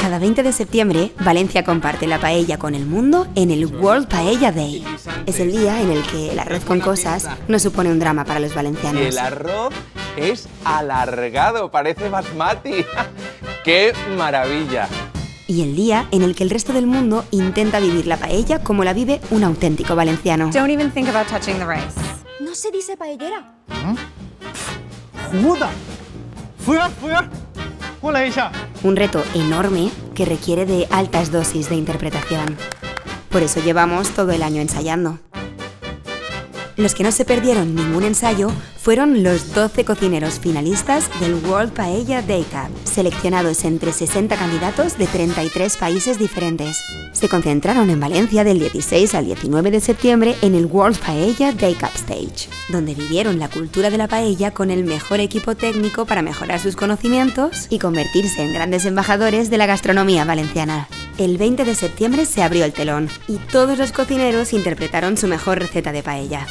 Cada 20 de septiembre, Valencia comparte la paella con el mundo en el World Paella Day. Es el día en el que el arroz con cosas no supone un drama para los valencianos. El arroz es alargado, parece basmati. ¡Qué maravilla! Y el día en el que el resto del mundo intenta vivir la paella como la vive un auténtico valenciano. Don't even think about touching the rice. No se dice paellera. 糊的，服务员，服务员，过来一下。 Un reto enorme que requiere de altas dosis de interpretación. Por eso llevamos todo el año ensayando. Los que no se perdieron ningún ensayo fueron los 12 cocineros finalistas del World Paella Day Cup, seleccionados entre 60 candidatos de 33 países diferentes. Se concentraron en Valencia del 16 al 19 de septiembre en el World Paella Day Cup Stage, donde vivieron la cultura de la paella con el mejor equipo técnico para mejorar sus conocimientos y convertirse en grandes embajadores de la gastronomía valenciana. El 20 de septiembre se abrió el telón y todos los cocineros interpretaron su mejor receta de paella.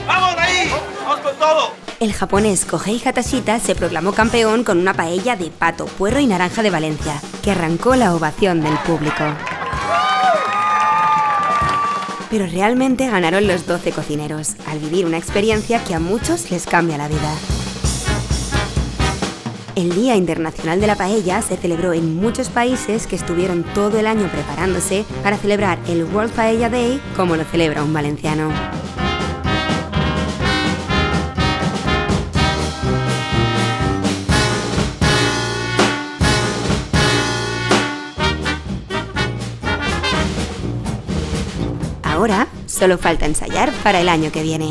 ¡Vamos ahí! ¡Vamos con todo! El japonés Kohei Hatashita se proclamó campeón con una paella de pato, puerro y naranja de Valencia, que arrancó la ovación del público. Pero realmente ganaron los 12 cocineros, al vivir una experiencia que a muchos les cambia la vida. El Día Internacional de la Paella se celebró en muchos países que estuvieron todo el año preparándose para celebrar el World Paella Day como lo celebra un valenciano. Ahora solo falta ensayar para el año que viene.